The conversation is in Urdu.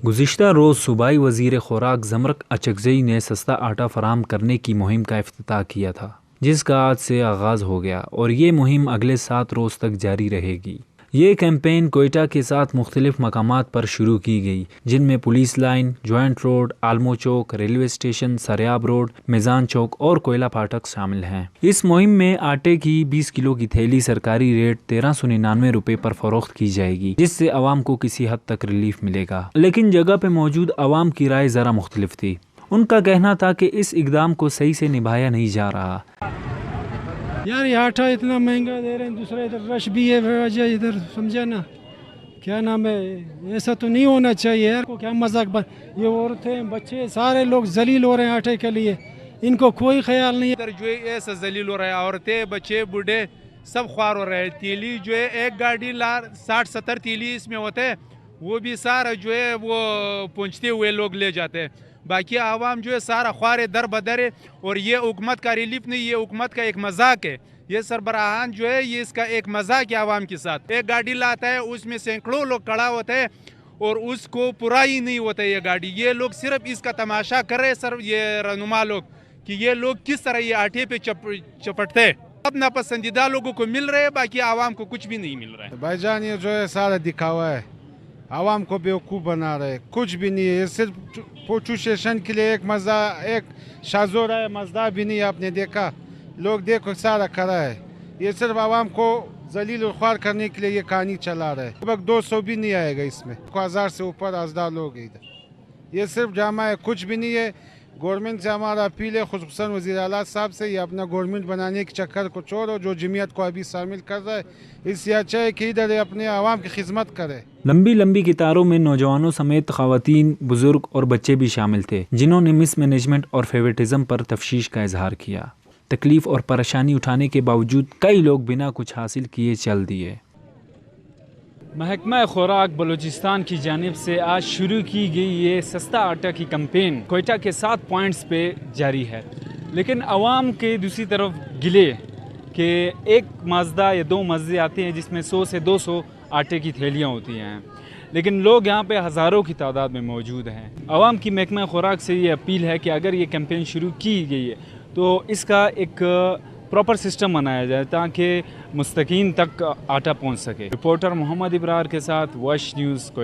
گزشتہ روز صوبائی وزیر خوراک زمرک اچکزئی نے سستا آٹا فراہم کرنے کی مہم کا افتتاح کیا تھا، جس کا آج سے آغاز ہو گیا اور یہ مہم اگلے 7 روز تک جاری رہے گی۔ یہ کیمپین کوئٹہ کے ساتھ مختلف مقامات پر شروع کی گئی، جن میں پولیس لائن، جوائنٹ روڈ، آلمو چوک، ریلوے اسٹیشن، سریاب روڈ، میزان چوک اور کوئلہ پھاٹک شامل ہیں۔ اس مہم میں آٹے کی 20 کلو کی تھیلی سرکاری ریٹ 1399 روپے پر فروخت کی جائے گی، جس سے عوام کو کسی حد تک ریلیف ملے گا۔ لیکن جگہ پہ موجود عوام کی رائے ذرا مختلف تھی۔ ان کا کہنا تھا کہ اس اقدام کو صحیح سے نبھایا نہیں جا رہا۔ یار یہ آٹا اتنا مہنگا دے رہے ہیں، دوسرا ادھر رش بھی ہے، وجہ ادھر سمجھا نا، کیا نام ہے، ایسا تو نہیں ہونا چاہیے یار، کو کیا مذاق یہ عورتیں بچے سارے لوگ ذلیل ہو رہے ہیں آٹے کے لیے، ان کو کوئی خیال نہیں ہے۔ ادھر جو ہے ایسا ذلیل ہو رہا ہے، عورتیں بچے بوڑھے سب خوار ہو رہے ہیں۔ تیلی جو ہے ایک گاڑی 60-70 تیلی اس میں ہوتے ہیں، وہ بھی سارا جو ہے وہ پہنچتے ہوئے لوگ لے جاتے ہیں، باقی عوام جو ہے سارا خوار ہے، در بدر ہے۔ اور یہ حکومت کا ریلیف نہیں، یہ حکومت کا ایک مذاق ہے۔ یہ سربراہان جو ہے یہ اس کا ایک مذاق ہے عوام کے ساتھ۔ ایک گاڑی لاتا ہے، اس میں سینکڑوں لوگ کھڑا ہوتے ہیں اور اس کو پورا ہی نہیں ہوتا یہ گاڑی۔ یہ لوگ صرف اس کا تماشا کر رہے ہیں، یہ رہنما لوگ، کہ یہ لوگ کس طرح یہ آٹے پہ چپٹتے ہیں۔ اب ناپسندیدہ لوگوں کو مل رہے ہیں، باقی عوام کو کچھ بھی نہیں مل رہا ہے۔ بھائی جان یہ جو ہے سارا دکھاوا ہے، عوام کو بیوقوف بنا رہے، کچھ بھی نہیں ہے۔ یہ صرف پوچو اسٹیشن کے لیے ایک شازور ہے، مزدہ بھی نہیں آپ نے دیکھا، لوگ دیکھو سارا کھڑا ہے۔ یہ صرف عوام کو ذلیل و خوار کرنے کے لیے یہ کہانی چلا رہا ہے۔ لگ بھگ 200 بھی نہیں آئے گا اس میں، 1000 سے اوپر ازدار لوگ ہیں ادھر۔ یہ صرف ڈرامہ ہے، کچھ بھی نہیں ہے۔ گورنمنٹ سے ہمارا اپیل ہے، خصوصاً وزیر اعلیٰ صاحب سے، یہ اپنا گورنمنٹ بنانے کے چکر کو چھوڑو، جو جمعیت کو ابھی شامل کر رہا ہے، اس سے اچھا ہے کہ ادھر اپنے عوام کی خدمت کرے۔ لمبی لمبی قطاروں میں نوجوانوں سمیت خواتین، بزرگ اور بچے بھی شامل تھے، جنہوں نے مس مینجمنٹ اور فیورٹزم پر تفشیش کا اظہار کیا۔ تکلیف اور پریشانی اٹھانے کے باوجود کئی لوگ بنا کچھ حاصل کیے چل دیے۔ محکمہ خوراک بلوچستان کی جانب سے آج شروع کی گئی یہ سستا آٹا کی کمپین کوئٹہ کے 7 پوائنٹس پہ جاری ہے، لیکن عوام کے دوسری طرف گلے کہ ایک مازدہ یا 2 مزے آتے ہیں جس میں 100 سے 200 آٹے کی تھیلیاں ہوتی ہیں، لیکن لوگ یہاں پہ ہزاروں کی تعداد میں موجود ہیں۔ عوام کی محکمہ خوراک سے یہ اپیل ہے کہ اگر یہ کیمپین شروع کی گئی ہے تو اس کا ایک پراپر سسٹم بنایا جائے تاکہ مستحقین تک آٹا پہنچ سکے۔ رپورٹر محمد ابرار کے ساتھ وش نیوز کوئٹہ۔